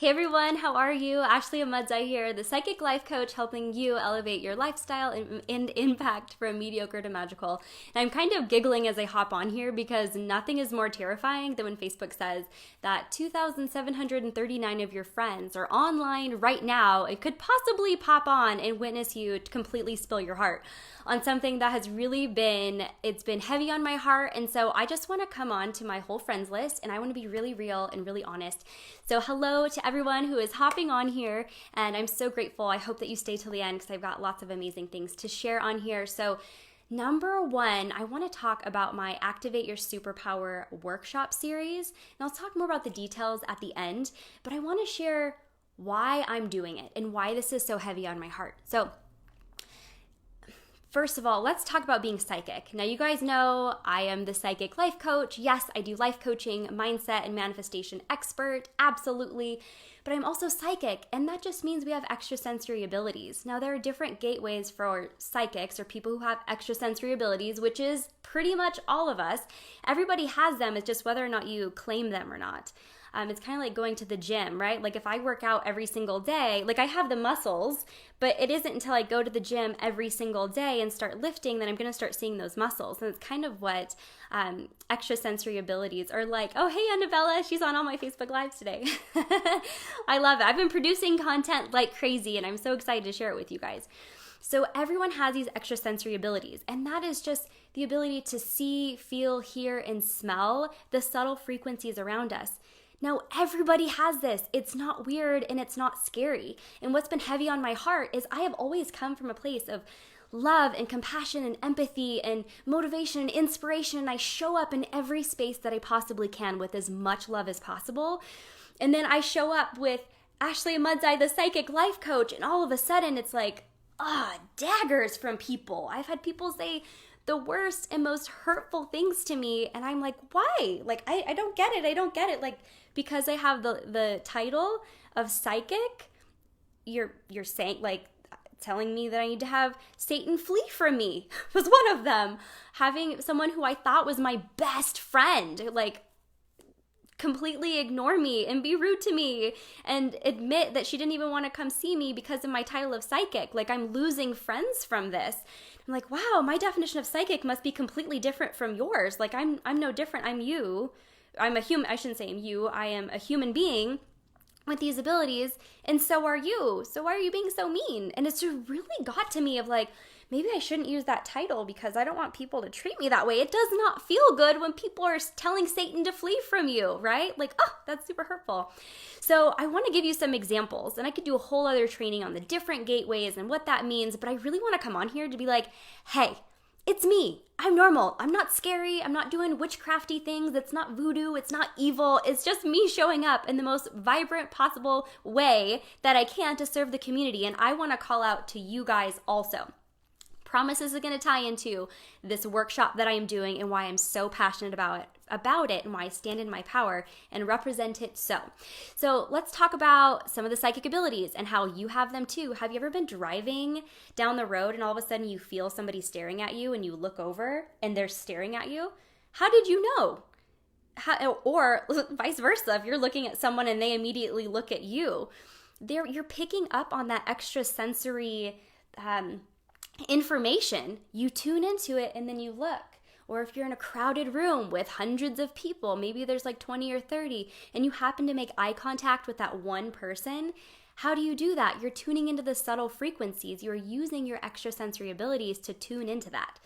Hey everyone, how are you? 𝗂𝘁'𝘀 here, the psychic life coach helping you elevate your lifestyle and impact from mediocre to magical. And I'm kind of giggling as I hop on here because nothing is more terrifying than when Facebook says that 2,739 of your friends are online right now and could possibly pop on and witness you completely spill your heart on something that has really been heavy on my heart. And so I just want to come on to my whole friends list and I want to be really real and really honest. So hello to everyone who is hopping on here, and I'm so grateful. I hope that you stay till the end because I've got lots of amazing things to share on here. So number one, I want to talk about my Activate Your Superpower Workshop series, and I'll talk more about the details at the end, but I want to share why I'm doing it and why this is so heavy on my heart. So first of all, let's talk about being psychic. Now, you guys know I am the psychic life coach. Yes, I do life coaching, mindset, and manifestation expert, absolutely. But I'm also psychic, and that just means we have extrasensory abilities. Now, there are different gateways for psychics or people who have extrasensory abilities, which is pretty much all of us. Everybody has them. It's just whether or not you claim them or not. It's kind of like going to the gym, right? Like if I work out every single day, like I have the muscles, but it isn't until I go to the gym every single day and start lifting that I'm going to start seeing those muscles. And it's kind of what extrasensory abilities are like. Oh, hey, Annabella, she's on all my Facebook Lives today. I love it. I've been producing content like crazy, and I'm so excited to share it with you guys. So everyone has these extrasensory abilities, and that is just the ability to see, feel, hear, and smell the subtle frequencies around us. Now, everybody has this. It's not weird and it's not scary. And what's been heavy on my heart is I have always come from a place of love and compassion and empathy and motivation and inspiration. And I show up in every space that I possibly can with as much love as possible. And then I show up with 𝗂𝘁'𝘀, the psychic life coach. And all of a sudden it's like, daggers from people. I've had people say the worst and most hurtful things to me. And I'm like, why? Like, I don't get it. I don't get it. Like, because I have the title of psychic, you're saying, like, telling me that I need to have Satan flee from me was one of them. Having someone who I thought was my best friend, like, completely ignore me and be rude to me and admit that she didn't even want to come see me because of my title of psychic. Like, I'm losing friends from this. I'm like, wow, my definition of psychic must be completely different from yours. Like, I'm no different. I'm you. I'm a human. I shouldn't say I'm you. I am a human being with these abilities, and so are you. So why are you being so mean? And it's just really got to me of like, maybe I shouldn't use that title because I don't want people to treat me that way. It does not feel good when people are telling Satan to flee from you, right? Like, oh, that's super hurtful. So I want to give you some examples, and I could do a whole other training on the different gateways and what that means, but I really want to come on here to be like, hey, it's me. I'm normal. I'm not scary. I'm not doing witchcrafty things. It's not voodoo. It's not evil. It's just me showing up in the most vibrant possible way that I can to serve the community. And I want to call out to you guys also. Promise this is going to tie into this workshop that I am doing and why I'm so passionate about it and why I stand in my power and represent it so. So let's talk about some of the psychic abilities and how you have them too. Have you ever been driving down the road and all of a sudden you feel somebody staring at you and you look over and they're staring at you? How did you know? Or vice versa, if you're looking at someone and they immediately look at you, you're picking up on that extrasensory information. You tune into it and then you look. Or if you're in a crowded room with hundreds of people, maybe there's like 20 or 30, and you happen to make eye contact with that one person, how do you do that? You're tuning into the subtle frequencies. You're using your extrasensory abilities to tune into that.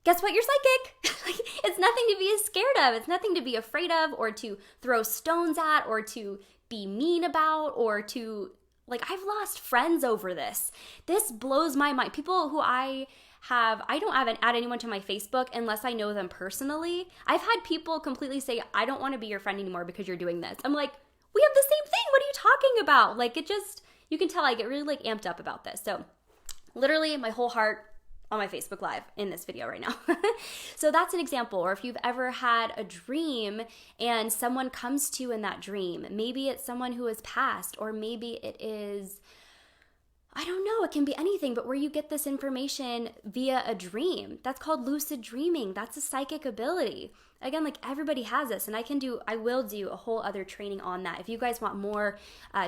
Guess what? You're psychic. It's nothing to be scared of. It's nothing to be afraid of or to throw stones at or to be mean about or to... Like, I've lost friends over this. This blows my mind. People who I don't add anyone to my Facebook unless I know them personally. I've had people completely say, I don't want to be your friend anymore because you're doing this. I'm like, we have the same thing. What are you talking about? Like, you can tell I get really like amped up about this. So literally my whole heart on my Facebook Live in this video right now. So that's an example. Or if you've ever had a dream and someone comes to you in that dream, maybe it's someone who has passed, or maybe it is I don't know, it can be anything, but where you get this information via a dream. That's called lucid dreaming. That's a psychic ability. Again, like everybody has this, and I will do a whole other training on that. If you guys want more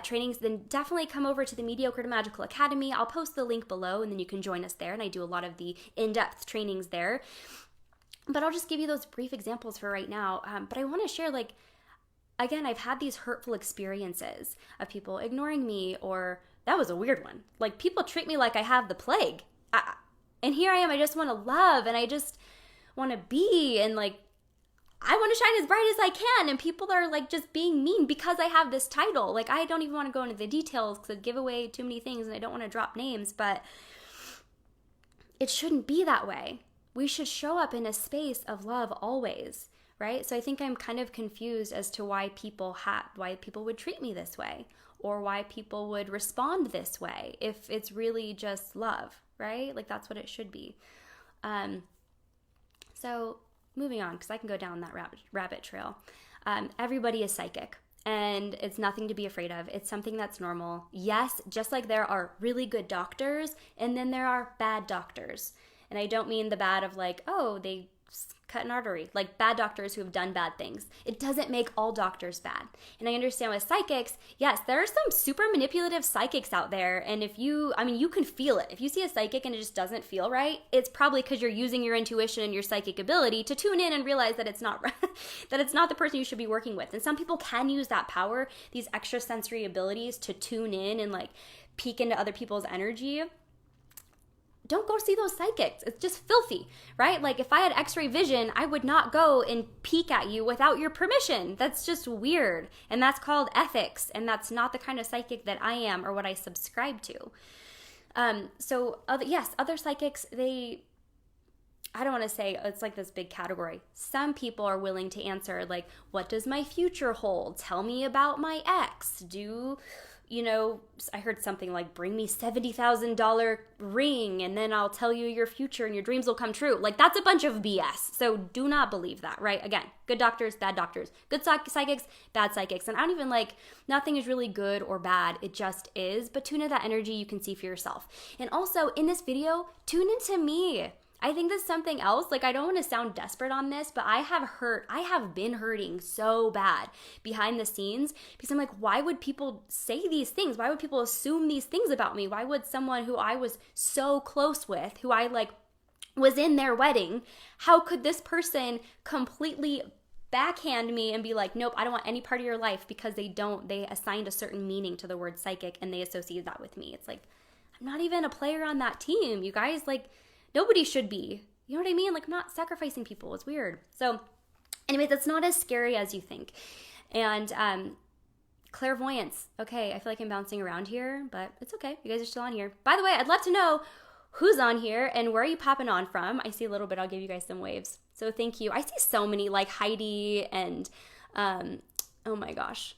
trainings, then definitely come over to the Mediocre to Magical Academy. I'll post the link below, and then you can join us there, and I do a lot of the in-depth trainings there. But I'll just give you those brief examples for right now. But I want to share, like, again, I've had these hurtful experiences of people ignoring me, or that was a weird one. Like, people treat me like I have the plague. And here I am, I just want to love, and I just want to be, and like, I want to shine as bright as I can, and people are like just being mean because I have this title. Like, I don't even want to go into the details because I'd give away too many things, and I don't want to drop names, but it shouldn't be that way. We should show up in a space of love always, right? So I think I'm kind of confused as to why people would treat me this way, or why people would respond this way if it's really just love, right? Like, that's what it should be. So moving on, because I can go down that rabbit trail. Everybody is psychic, and it's nothing to be afraid of. It's something that's normal. Yes, just like there are really good doctors, and then there are bad doctors. And I don't mean the bad of like, oh, they cut an artery, like bad doctors who have done bad things. It doesn't make all doctors bad. And I understand with psychics, yes, there are some super manipulative psychics out there. And you can feel it. If you see a psychic and it just doesn't feel right, it's probably because you're using your intuition and your psychic ability to tune in and realize that it's not that it's not the person you should be working with. And some people can use that power, these extrasensory abilities, to tune in and like peek into other people's energy. Don't go see those psychics. It's just filthy, right? Like, if I had x-ray vision, I would not go and peek at you without your permission. That's just weird. And that's called ethics. And that's not the kind of psychic that I am or what I subscribe to. Other psychics, I don't want to say it's like this big category. Some people are willing to answer, like, what does my future hold? Tell me about my ex. I heard something like, bring me $70,000 ring and then I'll tell you your future and your dreams will come true. Like, that's a bunch of BS. So do not believe that, right? Again, good doctors, bad doctors, good psychics, bad psychics. And I don't even nothing is really good or bad. It just is. But tune into that energy you can see for yourself. And also in this video, tune into me. I think that's something else. Like, I don't want to sound desperate on this, but I have been hurting so bad behind the scenes because I'm like, why would people say these things? Why would people assume these things about me? Why would someone who I was so close with, who I was in their wedding, how could this person completely backhand me and be like, nope, I don't want any part of your life, because they assigned a certain meaning to the word psychic and they associated that with me. It's like, I'm not even a player on that team, you guys. Like, nobody should be. You know what I mean? Like, I'm not sacrificing people. It's weird. So anyway, that's not as scary as you think. And clairvoyance. Okay, I feel like I'm bouncing around here, but it's okay. You guys are still on here. By the way, I'd love to know who's on here and where are you popping on from. I see a little bit. I'll give you guys some waves. So thank you. I see so many, like Heidi and, oh my gosh.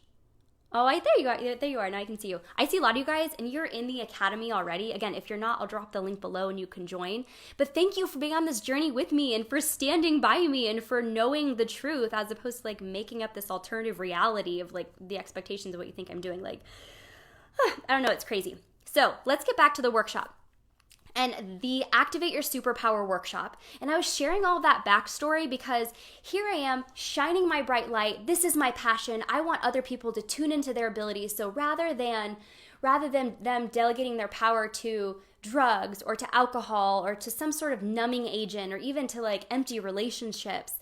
Oh, there you are. There you are. Now I can see you. I see a lot of you guys, and you're in the academy already. Again, if you're not, I'll drop the link below and you can join. But thank you for being on this journey with me and for standing by me and for knowing the truth as opposed to making up this alternative reality of the expectations of what you think I'm doing. I don't know. It's crazy. So let's get back to the workshop. And the Activate Your Superpower Workshop. And I was sharing all of that backstory because here I am shining my bright light. This is my passion. I want other people to tune into their abilities. So rather than them delegating their power to drugs or to alcohol or to some sort of numbing agent or even to empty relationships,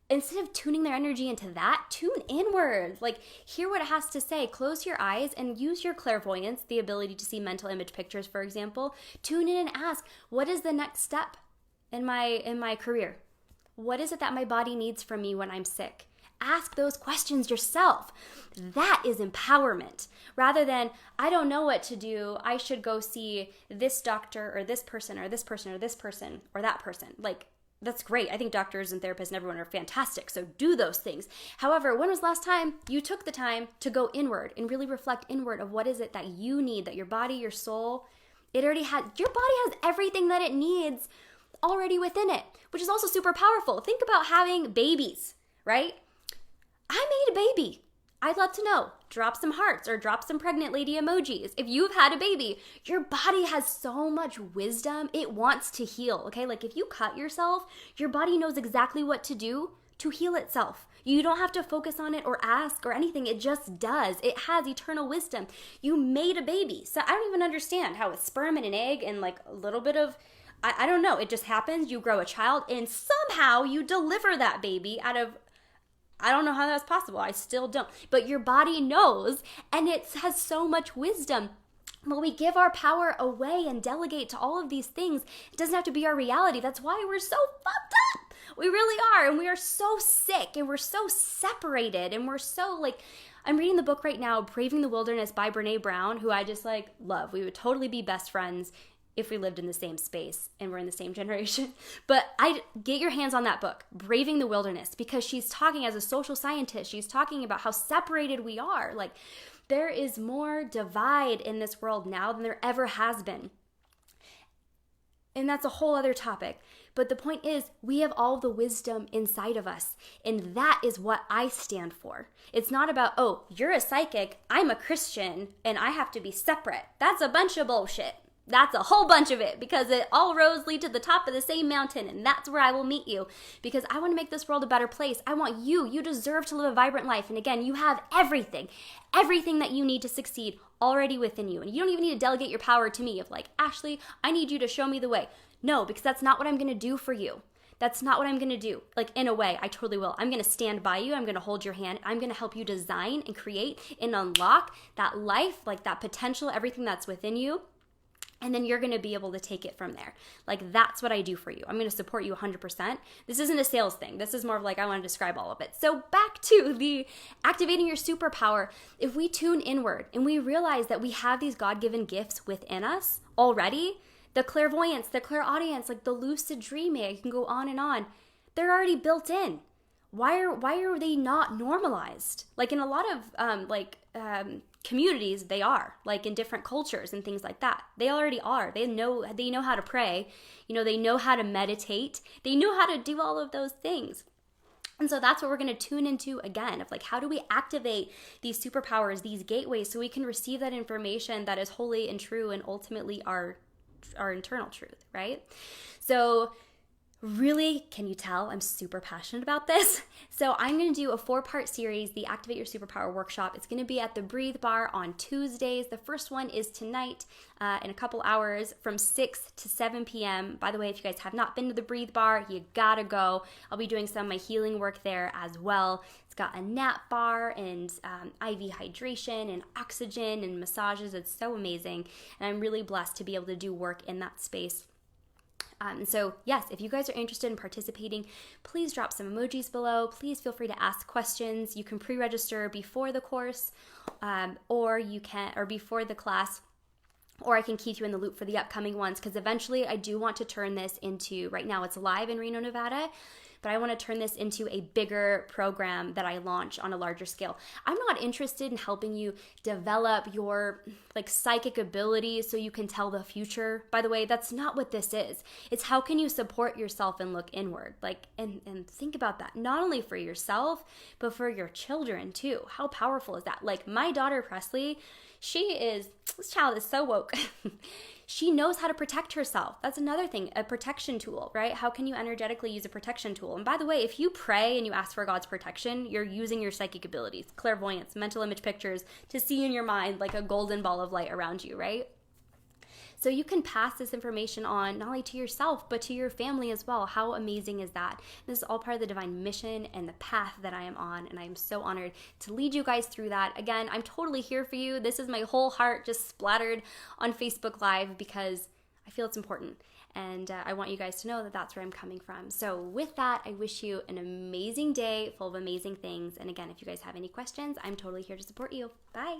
instead of tuning their energy into that, tune inward. Hear what it has to say. Close your eyes and use your clairvoyance, the ability to see mental image pictures, for example. Tune in and ask, what is the next step in my career? What is it that my body needs from me when I'm sick? Ask those questions yourself. That is empowerment. Rather than, I don't know what to do, I should go see this doctor or this person or this person or this person or that person. That's great. I think doctors and therapists and everyone are fantastic. So do those things. However, when was the last time you took the time to go inward and really reflect inward of what is it that you need, that your body, your soul, your body has everything that it needs already within it, which is also super powerful. Think about having babies, right? I made a baby. I'd love to know. drop some hearts or drop some pregnant lady emojis. If you've had a baby, your body has so much wisdom. It wants to heal, okay? Like if you cut yourself, your body knows exactly what to do to heal itself. You don't have to focus on it or ask or anything. It just does. It has eternal wisdom. You made a baby. So I don't even understand how a sperm and an egg and like a little bit of, I don't know. It just happens. You grow a child and somehow you deliver that baby out of, I don't know how that's possible. I still don't. But your body knows, and it has so much wisdom. When we give our power away and delegate to all of these things, it doesn't have to be our reality. That's why we're so fucked up. We really are. And we are so sick and we're so separated and we're so like, I'm reading the book right now, Braving the Wilderness by Brené Brown, who I just like love. We would totally be best friends if we lived in the same space and we're in the same generation. But I get your hands on that book, Braving the Wilderness, because she's talking as a social scientist. She's talking about how separated we are. Like there is more divide in this world now than there ever has been. And that's a whole other topic. But the point is, we have all the wisdom inside of us. And that is what I stand for. It's not about, oh, you're a psychic, I'm a Christian, and I have to be separate. That's a bunch of bullshit. That's a whole bunch of it, because it all roads lead to the top of the same mountain, and that's where I will meet you, because I want to make this world a better place. I want you deserve to live a vibrant life. And again, you have everything that you need to succeed already within you. And you don't even need to delegate your power to me of like, Ashley, I need you to show me the way. No, because that's not what I'm going to do for you. That's not what I'm going to do. Like in a way, I totally will. I'm going to stand by you. I'm going to hold your hand. I'm going to help you design and create and unlock that life, like that potential, everything that's within you. And then you're going to be able to take it from there. Like that's what I do for you. I'm going to support you 100%. This isn't a sales thing. This is more of like, I want to describe all of it. So back to the activating your superpower. If we tune inward and we realize that we have these God-given gifts within us already, the clairvoyance, the clairaudience, like the lucid dreaming, you can go on and on. They're already built in. Why are they not normalized? Like in a lot of communities, they are, like in different cultures and things like that. They already are. They know how to pray. They know how to meditate. They know how to do all of those things. And so that's what we're going to tune into again, of like, how do we activate these superpowers, these gateways, so we can receive that information that is holy and true and ultimately our internal truth, right? So really, can you tell I'm super passionate about this? So I'm going to do a 4-part series, the Activate Your Superpower Workshop. It's going to be at the Breathe Bar on Tuesdays. The first one is tonight in a couple hours from 6 to 7 p.m. By the way, if you guys have not been to the Breathe Bar, you gotta go. I'll be doing some of my healing work there as well. It's got a nap bar and IV hydration and oxygen and massages. It's so amazing. And I'm really blessed to be able to do work in that space. So yes, if you guys are interested in participating, please drop some emojis below. Please feel free to ask questions. You can pre-register before the course, or before the class, or I can keep you in the loop for the upcoming ones, because eventually I do want to turn this into, right now it's live in Reno, Nevada, but I want to turn this into a bigger program that I launch on a larger scale. I'm not interested in helping you develop your like psychic abilities so you can tell the future. By the way, that's not what this is. It's how can you support yourself and look inward, like, and think about that, not only for yourself, but for your children too. How powerful is that? Like my daughter Presley, this child is so woke. She knows how to protect herself. That's another thing, a protection tool, right? How can you energetically use a protection tool? And by the way, if you pray and you ask for God's protection, you're using your psychic abilities, clairvoyance, mental image pictures, to see in your mind like a golden ball of light around you, right? So you can pass this information on not only to yourself, but to your family as well. How amazing is that? This is all part of the divine mission and the path that I am on, and I'm so honored to lead you guys through that. Again, I'm totally here for you. This is my whole heart just splattered on Facebook Live because I feel it's important. And I want you guys to know that that's where I'm coming from. So with that, I wish you an amazing day full of amazing things. And again, if you guys have any questions, I'm totally here to support you. Bye.